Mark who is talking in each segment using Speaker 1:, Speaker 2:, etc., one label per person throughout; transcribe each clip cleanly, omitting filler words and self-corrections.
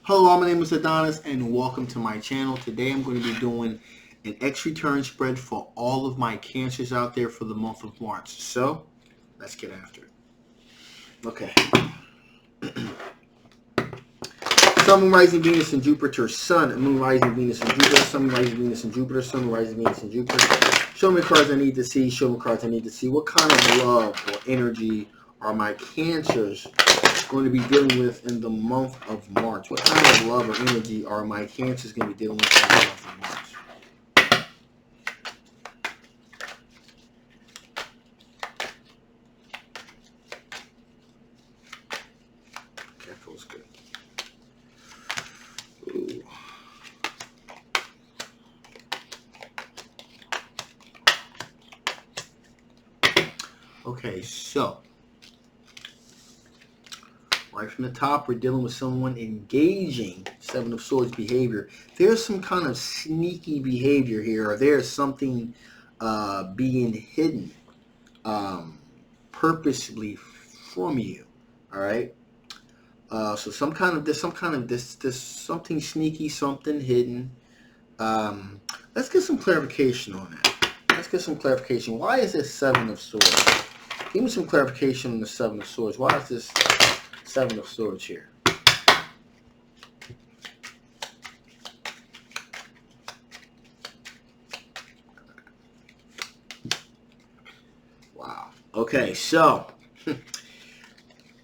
Speaker 1: Hello, my name is Adonis and welcome to my channel. Today I'm going to be doing an X return spread for all of my cancers out there for the month of March. So, let's get after it. Okay. Sun, Moon, Rising, Venus, and Jupiter. Sun, Moon, Rising, Venus, and Jupiter. Sun, Moon, Rising, Venus, and Jupiter. Sun, Moon, Rising, Venus, and Jupiter. Show me cards I need to see. Show me cards I need to see. What kind of love or energy are my cancers going to be dealing with in the month of March? What kind of love or energy are my cancers going to be dealing with in the month of March? Okay, that feels good. Ooh. Okay, so right from the top, we're dealing with someone engaging Seven of Swords behavior. There's some kind of sneaky behavior here, or there's something being hidden purposely from you. All right. So there's something sneaky, something hidden. Let's get some clarification on that. Let's get some clarification. Why is this Seven of Swords? Give me some clarification on the Seven of Swords. Why is this Seven of Swords here? Wow. Okay, so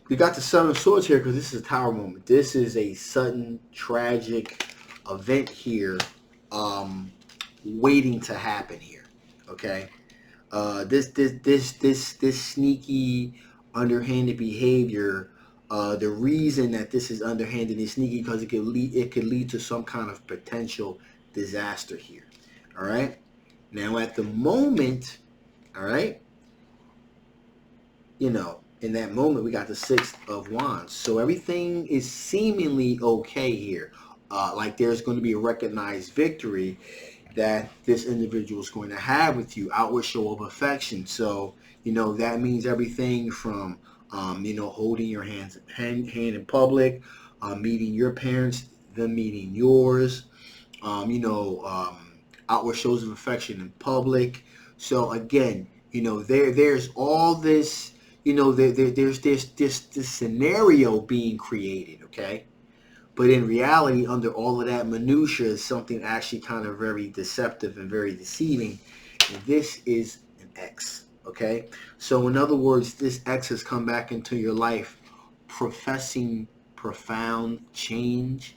Speaker 1: we got the Seven of Swords here because this is a Tower moment. This is a sudden, tragic event here, waiting to happen here. Okay. This sneaky, underhanded behavior. The reason that this is underhanded and sneaky because it could lead to some kind of potential disaster here. All right. Now at the moment, all right, in that moment we got the Six of Wands, so everything is seemingly okay here. Like there's going to be a recognized victory that this individual is going to have with you, outward show of affection. So, that means everything from, holding your hand in public, meeting your parents, them meeting yours, outward shows of affection in public. So again, there's all this, there's this scenario being created, okay? But in reality, under all of that minutia is something actually kind of very deceptive and very deceiving. And this is an X, okay? So in other words, this X has come back into your life professing profound change,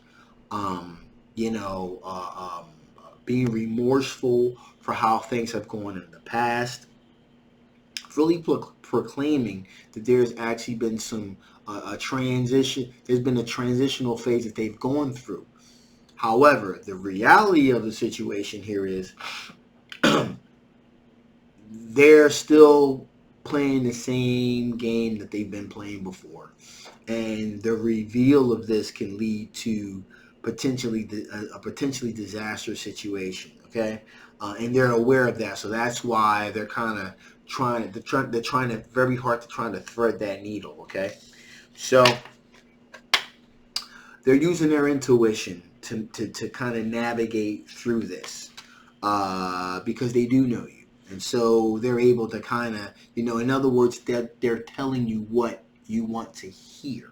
Speaker 1: being remorseful for how things have gone in the past, really proclaiming that there's actually been some a transition. There's been a transitional phase that they've gone through. However, the reality of the situation here is they're still playing the same game that they've been playing before, and the reveal of this can lead to potentially a potentially disastrous situation. Okay, and they're aware of that, so that's why they're kind of they're trying to very hard to trying to thread that needle. Okay, so they're using their intuition to kind of navigate through this, because they do know you, and so they're able to kind of, in other words, they're telling you what you want to hear,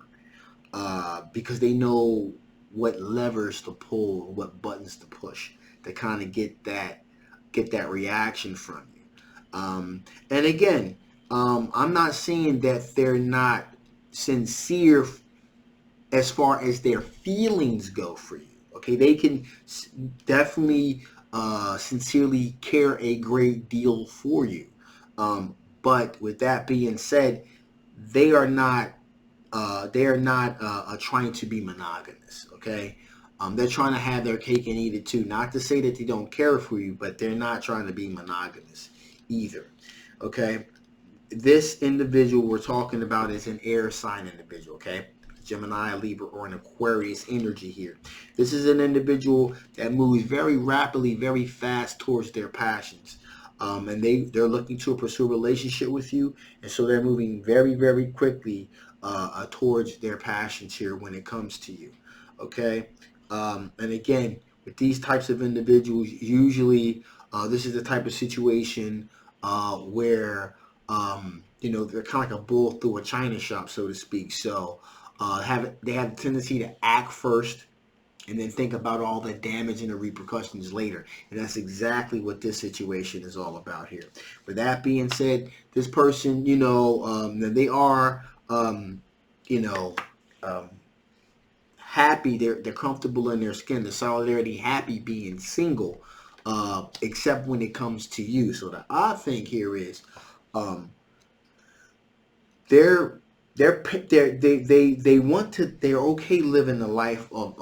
Speaker 1: because they know what levers to pull, what buttons to push to kind of get that reaction from you. And again, I'm not saying that they're not sincere as far as their feelings go for you. Okay, they can definitely sincerely care a great deal for you. But with that being said, they are not trying to be monogamous. Okay, they're trying to have their cake and eat it too. Not to say that they don't care for you, but they're not trying to be monogamous either. Okay, this individual we're talking about is an air sign individual. Okay, Gemini, Libra, or an Aquarius energy here. This is an individual that moves very rapidly, very fast towards their passions. And they're looking to pursue a relationship with you, and so they're moving very, very quickly towards their passions here when it comes to you. Okay, and again, with these types of individuals, usually this is the type of situation where they're kind of like a bull through a china shop, so to speak. So they have a tendency to act first and then think about all the damage and the repercussions later. And that's exactly what this situation is all about here. With that being said, this person, they are, you know, um, happy. They're comfortable in their skin. The solidarity, happy being single, except when it comes to you. So the odd thing here is, um, they're they want to they're okay living the life of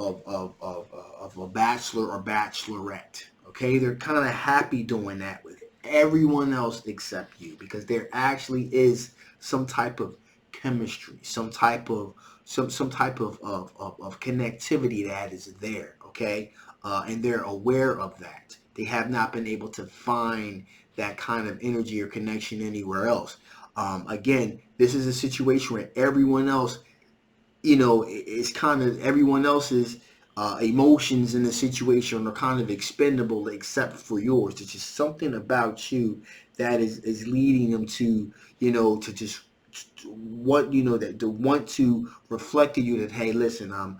Speaker 1: a bachelor or bachelorette. Okay, they're kind of happy doing that with everyone else except you, because there actually is some type of chemistry, some type of connectivity that is there. Okay, and they're aware of that. They have not been able to find that kind of energy or connection anywhere else. Again, this is a situation where everyone else, is kind of everyone else's emotions in the situation are kind of expendable except for yours. It's just something about you that is leading them to, to just what that to want to reflect to you that, hey, listen, I'm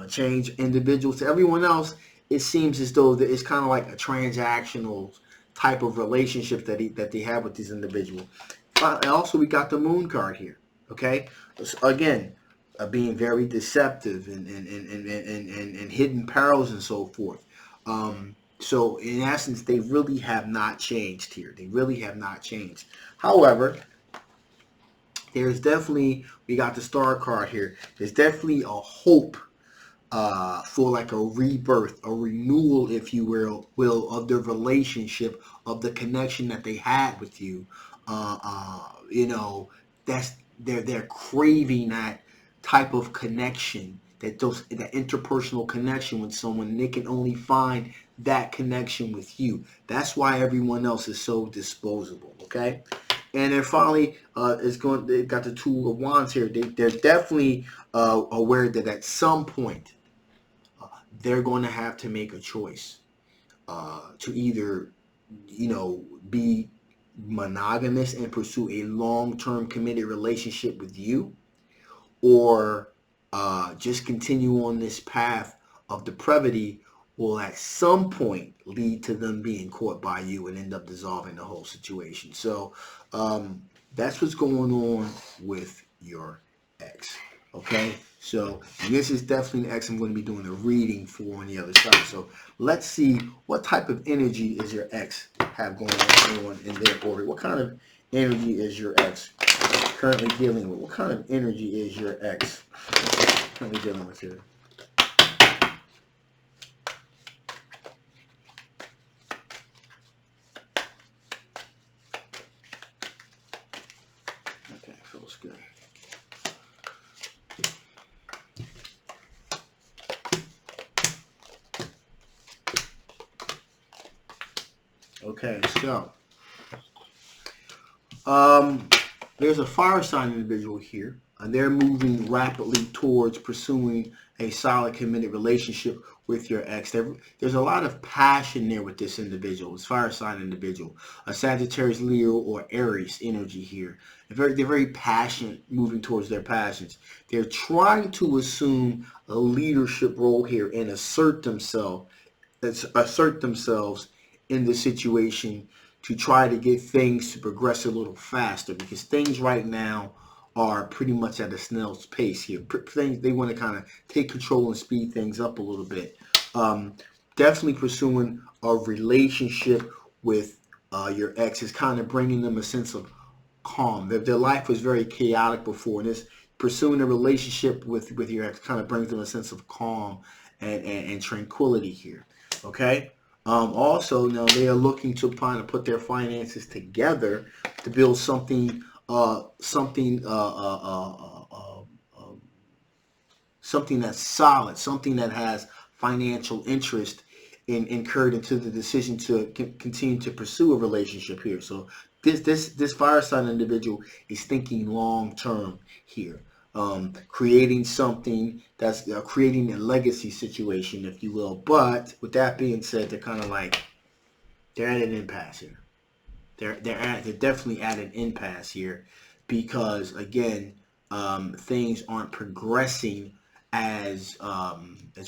Speaker 1: a changed individual. To everyone else, it seems as though that it's kind of like a transactional type of relationship that they have with these individuals. Also, we got the moon card here. Okay, so again, being very deceptive and hidden perils and so forth. So in essence, they really have not changed here. They really have not changed. However, there's definitely, we got the star card here. There's definitely a hope for like a rebirth, a renewal, if you will, of the relationship, of the connection that they had with you. Uh, uh, you know, that's they're craving that type of connection, that interpersonal connection with someone. And they can only find that connection with you. That's why everyone else is so disposable. Okay. And then finally, they got the Two of Wands here. They're definitely aware that at some point they're going to have to make a choice to either, be monogamous and pursue a long-term committed relationship with you, or just continue on this path of depravity will at some point lead to them being caught by you and end up dissolving the whole situation. So that's what's going on with your ex. Okay, so and this is definitely an ex I'm going to be doing a reading for on the other side. So let's see what type of energy is your ex have going on in their orbit. What kind of energy is your ex currently dealing with? What kind of energy is your ex currently dealing with here? Okay, feels good. Okay, so there's a fire sign individual here, and they're moving rapidly towards pursuing a solid, committed relationship with your ex. There's a lot of passion there with this individual, this fire sign individual, a Sagittarius, Leo, or Aries energy here. They're very passionate, moving towards their passions. They're trying to assume a leadership role here and assert themselves in the situation to try to get things to progress a little faster, because things right now are pretty much at a snail's pace here. Things they want to kind of take control and speed things up a little bit. Um, Definitely pursuing a relationship with your ex is kind of bringing them a sense of calm. Their life was very chaotic before, and this pursuing a relationship with your ex kind of brings them a sense of calm and tranquility here. Okay. Also, now they are looking to kind of put their finances together to build something that's solid, something that has financial interest incurred into the decision to continue to pursue a relationship here. So this fire sign individual is thinking long term here. creating something that's creating a legacy situation, if you will. But with that being said, they're kind of like they're at an impasse here. They're definitely at an impasse here because again, things aren't progressing as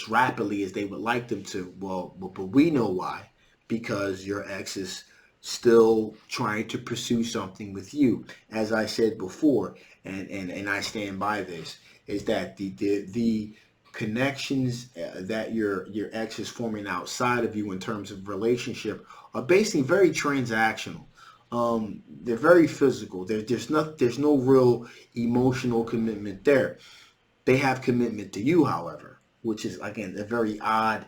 Speaker 1: rapidly as they would like them to. Well, but we know why, because your ex is still trying to pursue something with you. As I said before, and I stand by this, is that the connections that your ex is forming outside of you in terms of relationship are basically very transactional. They're very physical. There's no real emotional commitment there. They have commitment to you, however, which is again a very odd,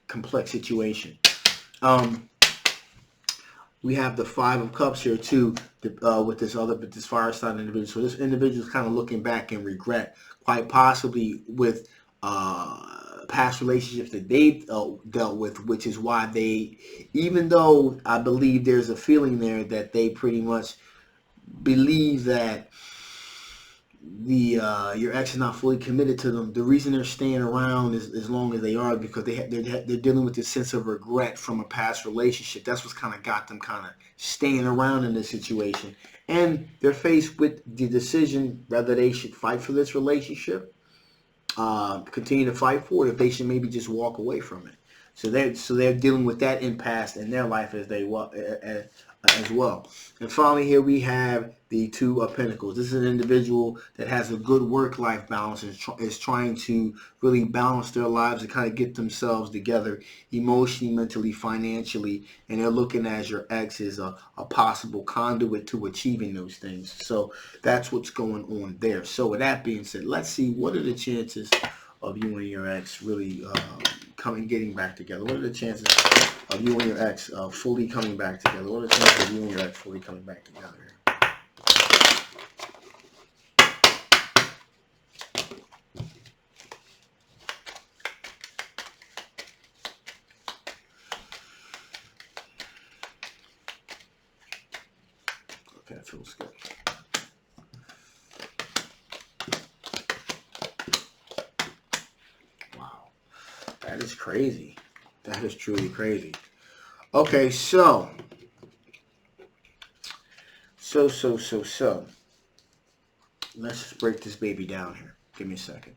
Speaker 1: complex situation. Um, we have the Five of Cups here too, with this fire sign individual. So this individual is kind of looking back in regret, quite possibly with past relationships that they've dealt with, which is why they, even though I believe there's a feeling there that they pretty much believe that the your ex is not fully committed to them. The reason they're staying around as long as they are because they're dealing with this sense of regret from a past relationship. That's what's kind of got them kind of staying around in this situation, and they're faced with the decision whether they should fight for this relationship, continue to fight for it, if they should maybe just walk away from it. So they're dealing with that impasse in their life as well. And finally, here we have the Two of Pentacles. This is an individual that has a good work-life balance and is trying to really balance their lives and kind of get themselves together emotionally, mentally, financially, and they're looking at your ex as a possible conduit to achieving those things. So that's what's going on there. So with that being said, let's see what are the chances of you and your ex really getting back together. What are the chances of you and your ex fully coming back together? What are the chances of you and your ex fully coming back together? Okay, that feels good. Wow, that is crazy. That is truly crazy. Okay, so. Let's just break this baby down here. Give me a second.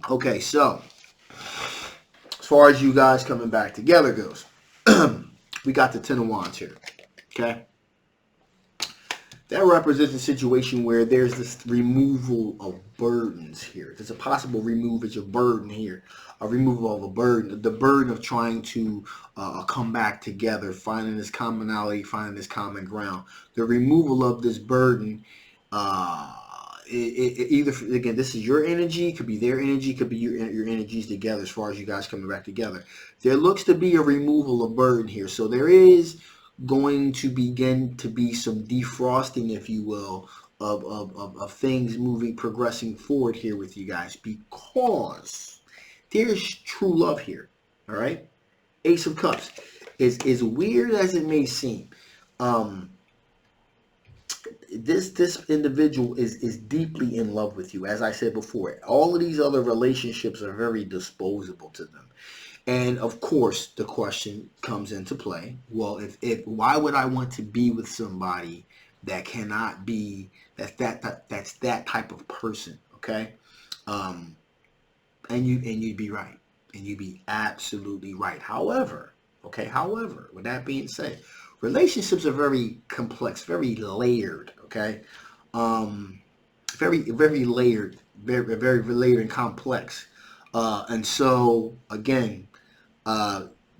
Speaker 1: Okay, so as far as you guys coming back together goes, we got the Ten of Wands here. Okay, that represents a situation where there's this removal of burdens here. There's a possible removal of burden here, a removal of a burden, the burden of trying to come back together, finding this commonality, finding this common ground. The removal of this burden, either again, this is your energy, could be their energy, could be your energies together. As far as you guys coming back together, there looks to be a removal of burden here. So there is going to begin to be some defrosting, if you will, of things progressing forward here with you guys, because there's true love here. All right, Ace of Cups is as weird as it may seem. This individual is deeply in love with you. As I said before, all of these other relationships are very disposable to them. And of course, the question comes into play. Well, if why would I want to be with somebody that cannot be that's that type of person? Okay, and you'd be right, and you'd be absolutely right. However, with that being said, relationships are very complex, very layered. Okay, very layered, very layered and complex. And so again.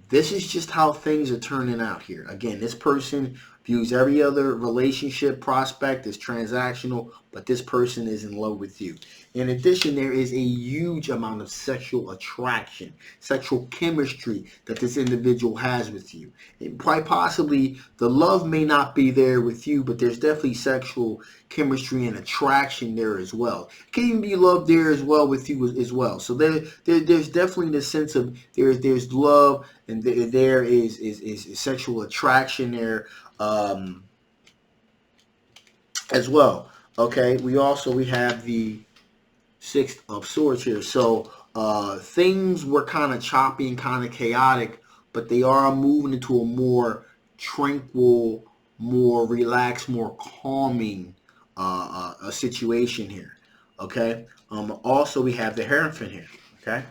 Speaker 1: This is just how things are turning out here. Again, this person views every other relationship prospect as transactional, but this person is in love with you. In addition, there is a huge amount of sexual attraction, sexual chemistry that this individual has with you. And quite possibly, the love may not be there with you, but there's definitely sexual chemistry and attraction there as well. It can even be love there as well with you as well. So there's definitely the sense of there's love and there is sexual attraction there. as well. Okay, we have the Six of Swords here. So things were kind of choppy and kind of chaotic, but they are moving into a more tranquil, more relaxed, more calming a situation here. Okay. Also, we have the Hierophant here. Okay,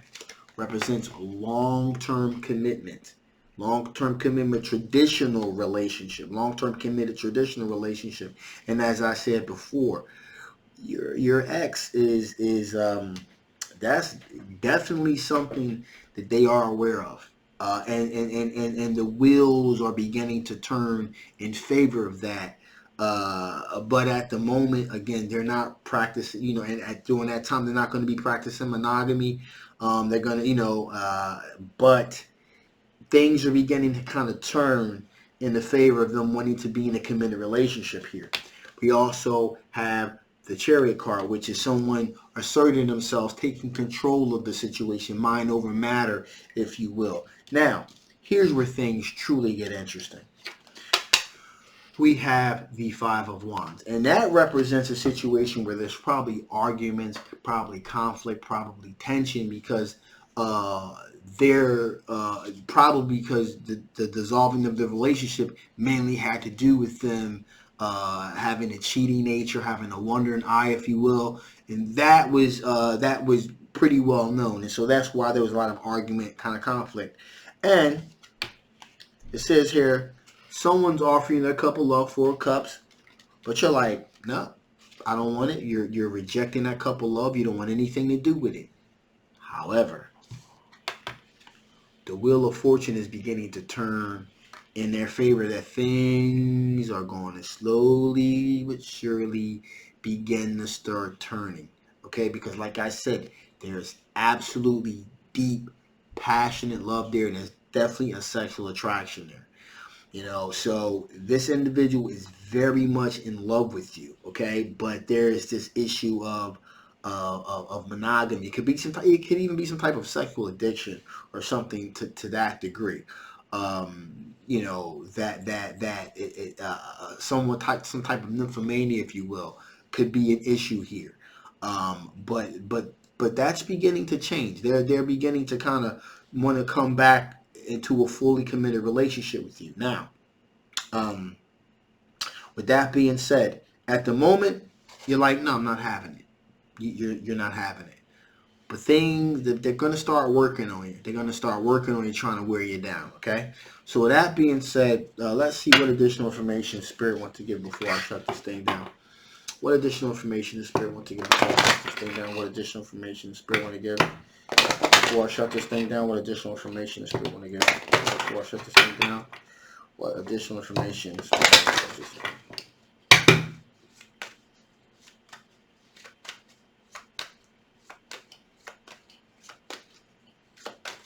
Speaker 1: represents long-term commitment. Long-term commitment, traditional relationship. Long-term committed, traditional relationship. And as I said before, your ex is that's definitely something that they are aware of, and the wheels are beginning to turn in favor of that. But at the moment, again, they're not practicing. And during that time, they're not going to be practicing monogamy. They're going to, but things are beginning to kind of turn in the favor of them wanting to be in a committed relationship here. We also have the Chariot card, which is someone asserting themselves, taking control of the situation, mind over matter, if you will. Now, here's where things truly get interesting. We have the Five of Wands, and that represents a situation where there's probably arguments, probably conflict, probably tension, because they're probably because the dissolving of the relationship mainly had to do with them having a cheating nature, having a wandering eye, if you will, and that was pretty well known, and so that's why there was a lot of argument, kind of conflict. And it says here, someone's offering you a cup of love, 4 cups, but you're like, no, I don't want it. You're rejecting that cup of love. You don't want anything to do with it. However, the wheel of fortune is beginning to turn in their favor, that things are going to slowly but surely begin to start turning. Okay, because like I said, there's absolutely deep, passionate love there, and there's definitely a sexual attraction there. So this individual is very much in love with you, okay? But there is this issue of monogamy. It could even be some type of sexual addiction or something to that degree. Some type of nymphomania, if you will, could be an issue here. But that's beginning to change. They're beginning to kind of want to come back into a fully committed relationship with you. Now, with that being said, at the moment, you're like, no, I'm not having it. You're not having it. But things that they're going to start working on you. They're going to start working on you, trying to wear you down. Okay. So with that being said, let's see what additional information Spirit wants to give before I shut this thing down. What additional information does Spirit want to give before I shut this thing down? What additional information does Spirit want to give before I shut this thing down? What additional information does Spirit want to give before I shut this thing down? What additional information does Spirit want to shut this down?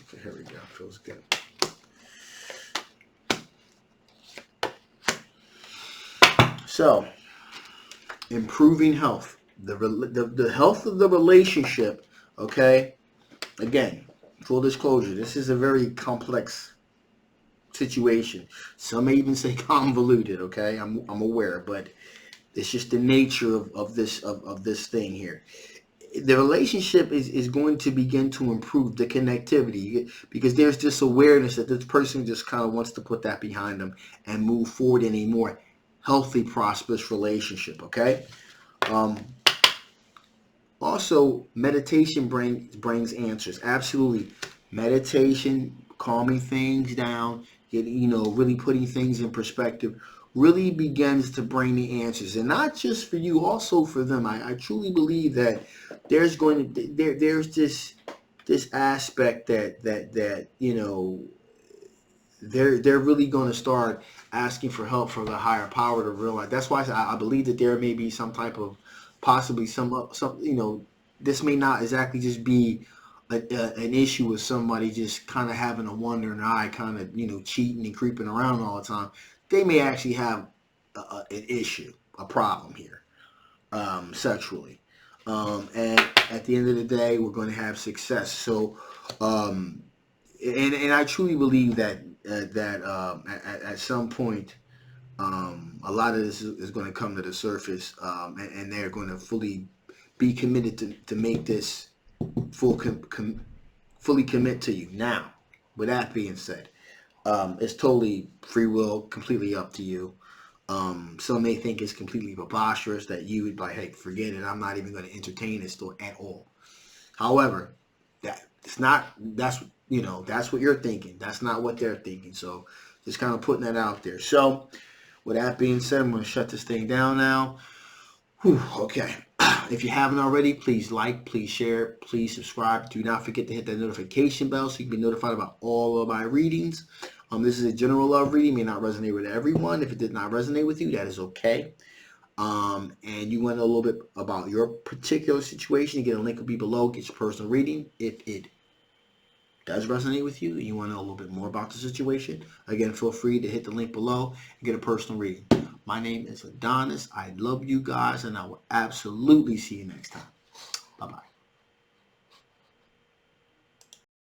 Speaker 1: Okay, here we go. Feels good. So, improving health. The health of the relationship, okay? Again, full disclosure, this is a very complex situation. Some may even say convoluted, okay? I'm aware, but it's just the nature of this thing here. The relationship is going to begin to improve, the connectivity, because there's this awareness that this person just kind of wants to put that behind them and move forward in a more healthy, prosperous relationship, okay? Also, meditation brings answers. Absolutely. Meditation, calming things down, really putting things in perspective, really begins to bring the answers. And not just for you, also for them. I truly believe that there's this aspect that they're really going to start asking for help from the higher power to realize. That's why I believe that there may be some type of, possibly some this may not exactly just be an issue with somebody just kind of having a wandering eye, kind of cheating and creeping around all the time. They may actually have an issue, a problem here, sexually, and at the end of the day, we're going to have success. So, and I truly believe that at some point, A lot of this is going to come to the surface, and they're going to fully be committed to make this fully commit to you. Now, with that being said, it's totally free will, completely up to you. Some may think it's completely preposterous that you would like, hey, forget it. I'm not even going to entertain this at all. However, that's that's what you're thinking. That's not what they're thinking. So just kind of putting that out there. So with that being said, I'm going to shut this thing down now. Whew, okay. If you haven't already, please like, please share, please subscribe. Do not forget to hit that notification bell so you can be notified about all of my readings. This is a general love reading. May not resonate with everyone. If it did not resonate with you, that is okay. And you want to know a little bit about your particular situation, you get a link will be below. Get your personal reading. If it does resonate with you and you want to know a little bit more about the situation, again, feel free to hit the link below and get a personal reading. My name is Adonis. I love you guys, and I will absolutely see you next time. Bye-bye.